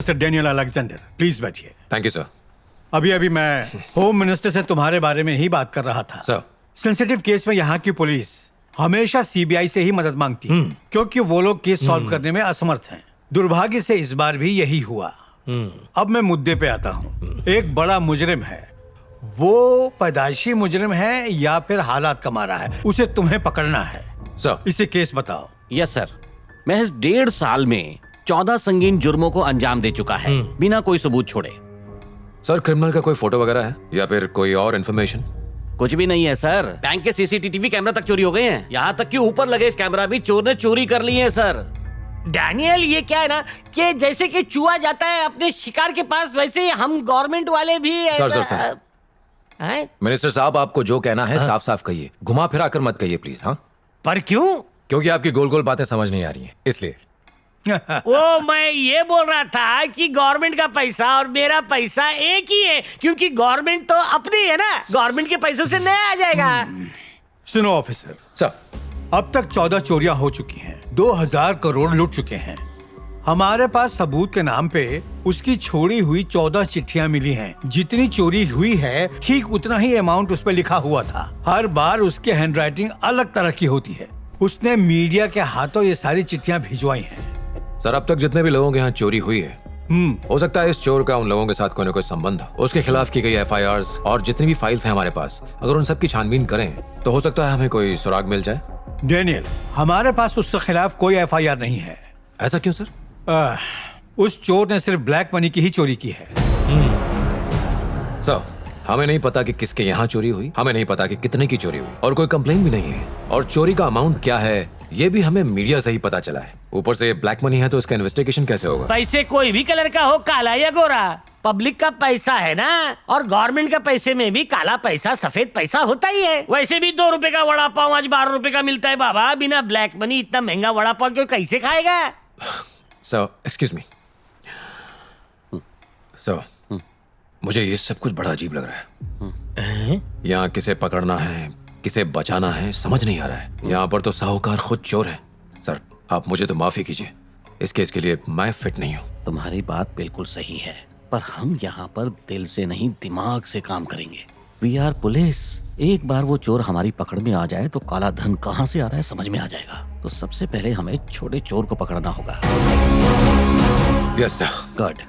Mister Daniel Alexander, please बैठिए। Thank you sir. अभी अभी मैं होम मिनिस्टर से तुम्हारे बारे में ही बात कर रहा था। सर, सेंसिटिव केस में यहाँ की पुलिस हमेशा सीबीआई से ही मदद मांगती है क्योंकि वो लोग केस सॉल्व करने में असमर्थ हैं। दुर्भाग्य से इस बार भी यही हुआ। अब मैं मुद्दे पे आता हूँ। एक बड़ा मुजरिम है, वो पैदाइशी मुजरिम है या फिर हालात कमा रहा है, उसे तुम्हें पकड़ना है। सर, इसे केस बताओ। Yes sir. महज 1.5 साल में 14 संगीन जुर्मों को अंजाम दे चुका है बिना कोई सबूत छोड़े। सर क्रिमिनल का कोई फोटो वगैरह है या फिर कोई और इन्फॉर्मेशन? कुछ भी नहीं है सर। बैंक के सीसीटीवी कैमरा तक चोरी हो गए हैं। यहाँ तक कि ऊपर लगे कैमरा भी चोर ने चोरी कर लिए हैं सर। डैनियल, ये क्या है ना कि जैसे कि चूहा जाता है अपने शिकार के पास, वैसे ही हम गवर्नमेंट वाले भी सर। मिनिस्टर साहब, आपको जो कहना है साफ साफ कहिए, घुमा फिरा कर मत कहिए प्लीज। हाँ, पर क्यों? क्योंकि आपकी गोल गोल बातें समझ नहीं आ रही हैं, इसलिए। वो मैं ये बोल रहा था कि गवर्नमेंट का पैसा और मेरा पैसा एक ही है, क्योंकि गवर्नमेंट तो अपनी है ना, गवर्नमेंट के पैसों से नहीं आ जाएगा। सुनो ऑफिसर, सर, अब तक 14 चोरियां हो चुकी हैं, 2000 करोड़ लूट चुके हैं। हमारे पास सबूत के नाम पे उसकी छोड़ी हुई 14 चिट्ठियां मिली हैं। जितनी चोरी हुई है ठीक उतना ही अमाउंट उस पे लिखा हुआ था। हर बार उसकी हैंडराइटिंग अलग तरह की होती है। उसने मीडिया के हाथों ये सारी चिट्ठियां भिजवाई हैं। सर, अब तक जितने भी लोगों के यहाँ चोरी हुई है, हो सकता है इस चोर का उन लोगों के साथ कोई न कोई संबंध हो। उसके खिलाफ की गई FIRs और जितनी भी फाइल्स हैं हमारे पास, अगर उन सब की छानबीन करें तो हो सकता है हमें कोई सुराग मिल जाए। डेनियल, हमारे पास उसके खिलाफ कोई FIR नहीं है। ऐसा क्यों सर? उस चोर ने सिर्फ ब्लैक मनी की ही चोरी की है। सर, हमें नहीं पता कि किसके यहाँ चोरी हुई, हमें नहीं पता कि कितने की चोरी हुई, और कोई कंप्लेन भी नहीं है। और चोरी का अमाउंट क्या है ये भी हमें मीडिया से ही पता चला है। ऊपर से ब्लैक मनी है तो इसका इन्वेस्टिगेशन कैसे होगा? पैसे कोई भी कलर का हो, काला या गोरा, पब्लिक का पैसा है ना। और गवर्नमेंट का पैसे में भी काला पैसा सफेद पैसा होता ही है। वैसे भी 2 रुपए का वड़ा पाव आज 12 रुपए का मिलता है बाबा। बिना ब्लैक मनी इतना महंगा वड़ा पाव क्यों कैसे खाएगा? सर, एक्सक्यूज मी सर, मुझे ये सब कुछ बड़ा अजीब लग रहा है। यहाँ किसे पकड़ना है, किसे बचाना है, समझ नहीं आ रहा है। यहाँ पर तो साहूकार खुद चोर है। सर, आप मुझे तो माफी कीजिए, इस केस के लिए मैं फिट नहीं हूँ। तुम्हारी बात बिल्कुल सही है, पर हम यहाँ पर दिल से नहीं दिमाग से काम करेंगे। We are police. एक बार वो चोर हमारी पकड़ में आ जाए तो काला धन कहाँ से आ रहा है समझ में आ जाएगा। तो सबसे पहले हमें छोटे चोर को पकड़ना होगा। Yes sir. Good.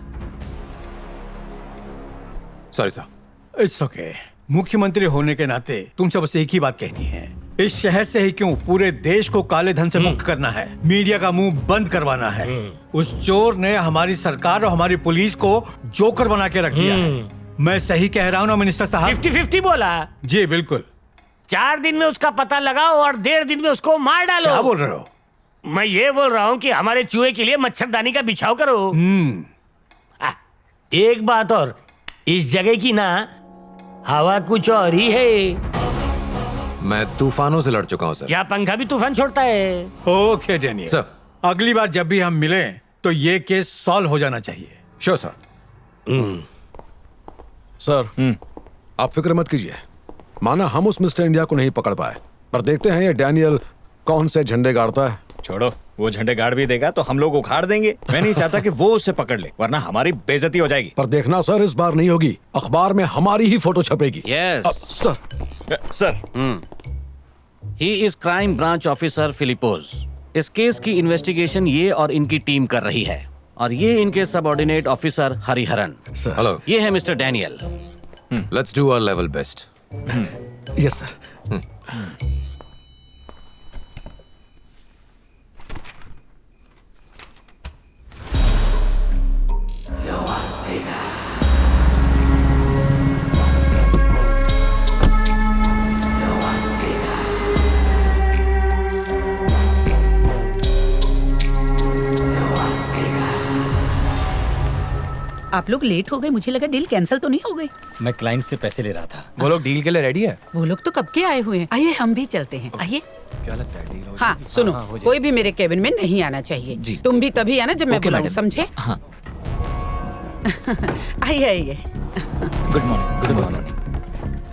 Sorry sir. It's okay. मुख्यमंत्री होने के नाते तुमसे बस एक ही बात कहनी है, इस शहर से ही क्यों पूरे देश को काले धन से मुक्त करना है, मीडिया का मुंह बंद करवाना है। उस चोर ने हमारी सरकार और हमारी पुलिस को जोकर बना के रख दिया है। मैं सही कह रहा हूँ ना मिनिस्टर साहब? 50-50 बोला। जी बिल्कुल। 4 दिन में उसका पता लगाओ और 1.5 दिन में उसको मार डालो। क्या बोल रहे हो? मैं ये बोल रहा हूँ कि हमारे चूहे के लिए मच्छरदानी का बिछाव करो। एक बात और, इस जगह की ना हवा कुछ और ही है। मैं तूफानों से लड़ चुका हूँ सर। क्या पंखा भी तूफान छोड़ता है? Okay Daniel sir. अगली बार जब भी हम मिलें तो ये केस सॉल्व हो जाना चाहिए। Sure sir. सर, आप फिक्र मत कीजिए। माना हम उस मिस्टर इंडिया को नहीं पकड़ पाए, पर देखते हैं ये डैनियल कौन से झंडे गाड़ता है। छोड़ो, वो झंडे गाड़ भी देगा तो हम लोग उखाड़ देंगे। मैं नहीं चाहता कि वो उसे पकड़ ले, वरना हमारी बेइज्जती हो जाएगी। पर देखना सर, इस बार नहीं होगी। अखबार में हमारी ही फोटो छपेगी। Yes sir. He is crime branch officer Philipose. इस केस की इन्वेस्टिगेशन ये और इनकी टीम कर रही है, और ये इनके सबऑर्डिनेट ऑफिसर हरिहरन। हेलो। ये है mister Daniel. Let's do our level best. Yes sir. आप लोग लेट हो गए, मुझे लगा डील कैंसिल तो नहीं हो गई। मैं क्लाइंट से पैसे ले रहा था। वो लोग डील के लिए रेडी है? वो लोग तो कब के आए हुए हैं। आइए हम भी चलते हैं, आइए। क्या लगता है डील हो हाँ जाएगी? सुनो, हाँ, हो जाएगी। कोई भी मेरे केबिन में नहीं आना चाहिए जी। तुम भी तभी आना जब मैं ओके, बुलाऊं, मैडम। समझे? हाँ। आइए आइए। Good morning. Good morning.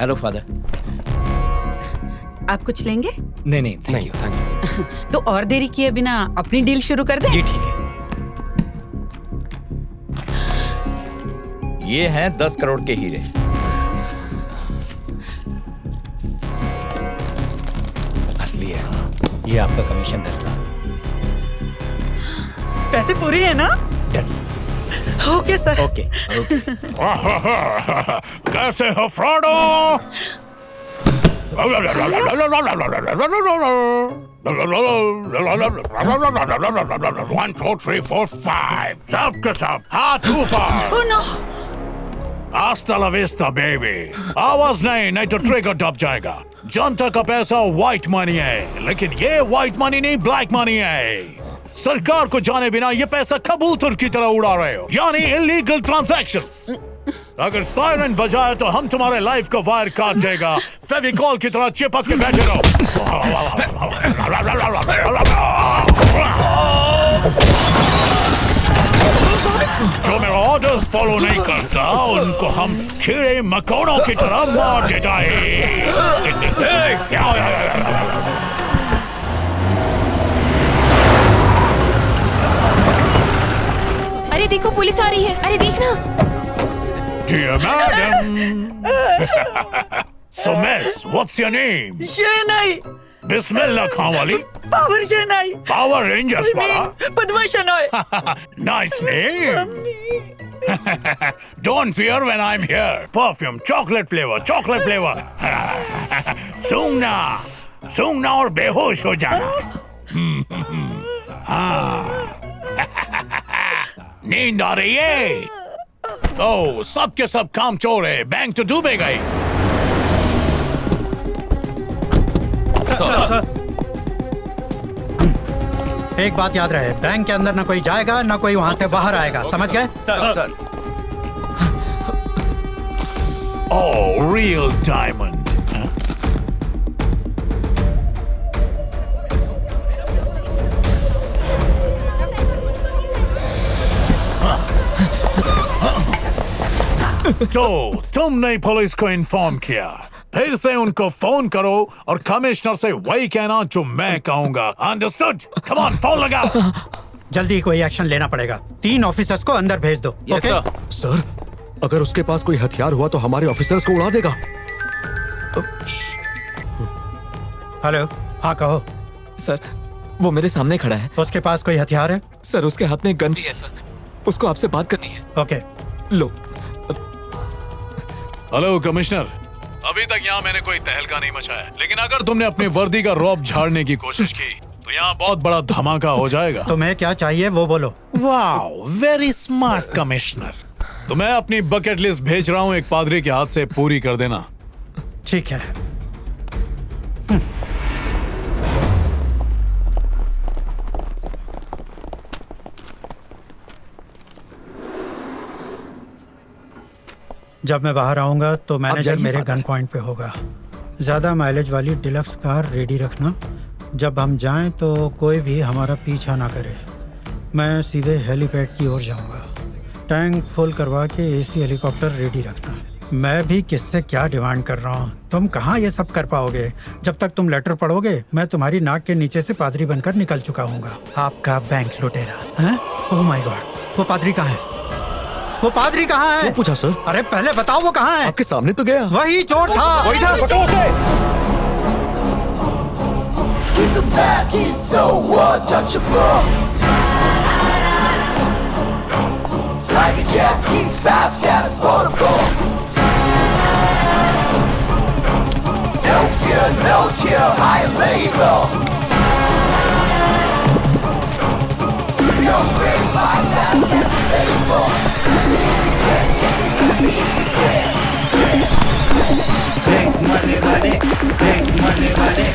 Hello father. आप कुछ लेंगे? नहीं, थैंक यू। तो और देरी किए बिना अपनी डील शुरू कर दे। जी ठीक है। ये हैं 10 करोड़ के हीरे। असली है। ये आपका कमीशन 10 लाख। पैसे पूरे हैं ना? Okay sir. ओके। कैसे हो फ्रॉडो? 1 2 3 4 5 सब के सब हाथ ऊपर। Oh no. Hasta la vista, baby। आवाज नहीं तो ट्रिगर दब जाएगा। जनता का पैसा व्हाइट मनी है, लेकिन ये व्हाइट मनी नहीं, ब्लैक मनी है। सरकार को जाने बिना ये पैसा कबूतर की तरह उड़ा रहे हो, यानी इलीगल ट्रांजैक्शंस। अगर सायरन बजाए तो हम तुम्हारे लाइफ को वायर काट देगा। फेविकॉल की तरह चिपक के बैठे रहो। जो मेरा ऑर्डर्स फॉलो नहीं करता उनको हम कीड़े मकोड़ों की तरह मार देता है। अरे देखो पुलिस आ रही है, अरे देखना। Dear madam, so miss, what's your name? शेनाई। बिस्मिल्लाह खां वाली। पावर शेनाई। पावर रेंजर्स वाला। Padma शेनाई। Nice name. Don't fear when I'm here. Perfume, chocolate flavor, chocolate flavor. सूंघना और बेहोश हो जाना। हाँ। नींद आ रही है? तो सबके सब काम चोर है, बैंक तो डूबेगा ही। एक बात याद रहे, बैंक के अंदर ना कोई जाएगा ना कोई वहां से बाहर आएगा, समझ गए? सर। Oh, real diamond. तो तुमने पुलिस को इन्फॉर्म किया, फिर से उनको फोन करो और कमिश्नर से वही कहना जो मैं कहूंगा। अंडरस्टूड? कम ऑन, फोन लगाओ। जल्दी कोई एक्शन लेना पड़ेगा। 3 ऑफिसर्स को अंदर भेज दो। Yes okay? सर। सर, अगर उसके पास कोई हथियार हुआ तो हमारे ऑफिसर्स को उड़ा देगा। हेलो, हाँ कहो। सर, वो मेरे सामने खड़ा है। उसके पास कोई हथियार है? सर, उसके हाथ में गन भी है सर। उसको आपसे बात करनी है। ओके। लो। हेलो कमिश्नर, अभी तक यहाँ मैंने कोई तहलका नहीं मचाया, लेकिन अगर तुमने अपनी वर्दी का रौब झाड़ने की कोशिश की तो यहाँ बहुत बड़ा धमाका हो जाएगा। तुम्हें क्या चाहिए वो बोलो। Wow, very smart commissioner. तो मैं अपनी बकेट लिस्ट भेज रहा हूँ, एक पादरी के हाथ से पूरी कर देना। ठीक है। जब मैं बाहर आऊंगा तो मैनेजर मेरे गन पॉइंट पे होगा। ज़्यादा माइलेज वाली डिलक्स कार रेडी रखना। जब हम जाएं तो कोई भी हमारा पीछा ना करे। मैं सीधे हेलीपैड की ओर जाऊंगा। टैंक फुल करवा के एसी हेलीकॉप्टर रेडी रखना। मैं भी किससे क्या डिमांड कर रहा हूँ, तुम कहाँ ये सब कर पाओगे। जब तक तुम लेटर पढ़ोगे मैं तुम्हारी नाक के नीचे से पादरी बनकर निकल चुका हूँगा। आपका बैंक लुटेरा है। ओह माय गॉड, वो पादरी कहाँ है? वो पादरी कहाँ है? क्यों पूछा सर? अरे पहले बताओ वो कहाँ है? आपके सामने तो गया। वही चोर था। वही था, पकड़ो उसे। He's a bad, he's so untouchable. Like a cat, he's fast and it's portable. No fear, no chill, high label. You're great like that, can't disable. Make money, money, make money, money.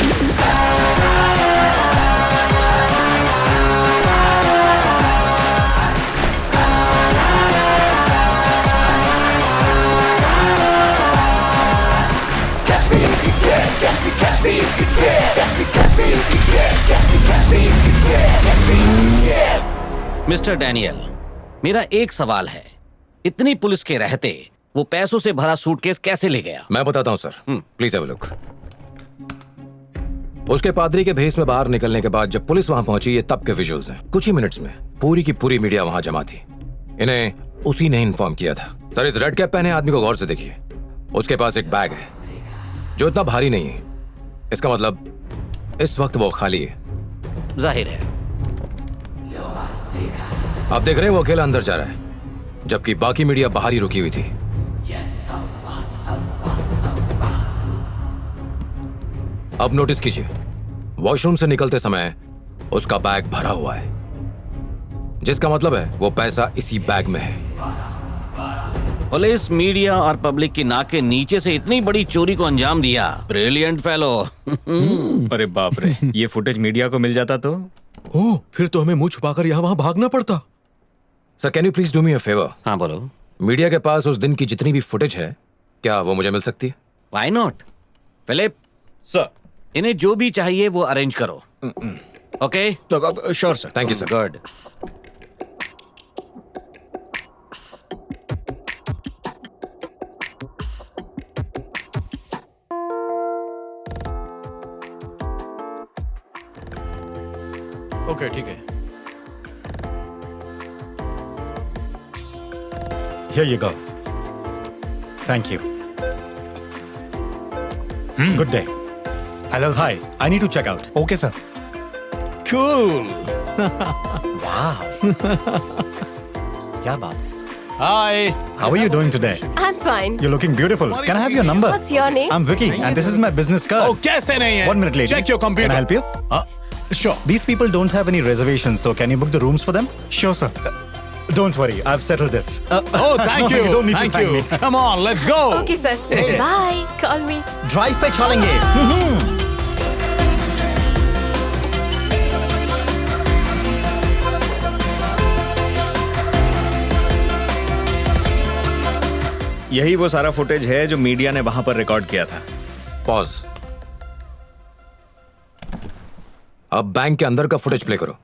Catch me if you can, catch me if you can, catch me if you can, catch me if you can, catch me if you can. Mister Daniel, मेरा एक सवाल है। इतनी police के रहते वो पैसों से भरा सूटकेस कैसे ले गया? मैं बताता हूँ sir, please have a look. उसके पादरी के भेस में बाहर निकलने के बाद जब पुलिस वहां पहुंची, ये तब के विजुअल्स हैं। कुछ ही मिनट्स में पूरी की पूरी मीडिया वहां जमा थी। इन्हें उसी ने इन्फॉर्म किया था। सर, इस रेड कैप पहने आदमी को गौर से देखिए। उसके पास एक बैग है जो इतना भारी नहीं है। इसका मतलब इस वक्त वो खाली है। जाहिर है। आप देख रहे हैं वो अकेला अंदर जा रहा है, जबकि बाकी मीडिया बाहर ही रुकी हुई थी। अब नोटिस कीजिए, वॉशरूम से निकलते समय उसका बैग भरा हुआ है, जिसका मतलब है वो पैसा इसी बैग में है। पुलिस, मीडिया और पब्लिक की नाक के नीचे से इतनी बड़ी चोरी को अंजाम दिया। Brilliant fellow. अरे बाप रे, ये फुटेज मीडिया को मिल जाता तो? ओह, फिर तो हमें मुंह छुपाकर यहाँ वहां भागना पड़ता। Sir, can you please do me a favour? हाँ बोलो। मीडिया के पास उस दिन की जितनी भी फुटेज है, क्या वो मुझे मिल सकती है? Why not? फिलिप सर, इन्हें जो भी चाहिए वो अरेंज करो। ओके? तो sure sir. Thank you sir. Good. Okay, ठीक है। Here you go. Thank you. Good day. Hello Hi, I need to check out. Okay sir. Cool. वाह, क्या बात है? Hi. How are you doing today? I'm fine. You're looking beautiful. Can I have your number? What's your name? I'm Vicky, and this is my business card. Oh, कैसे नहीं है? 1 minute, ladies. Check your computer. Can I help you? Sure. These people don't have any reservations, so can you book the rooms for them? sure sir. Don't worry, I've settled this. Oh, thank you. You don't need Thank to thank you. me. Come on, let's go. Okay, sir. Bye. Call me. Drive पे चलेंगे. यही वो सारा footage है जो media ने वहां पर रिकॉर्ड किया था। पॉज। अब बैंक के अंदर का फुटेज प्ले करो।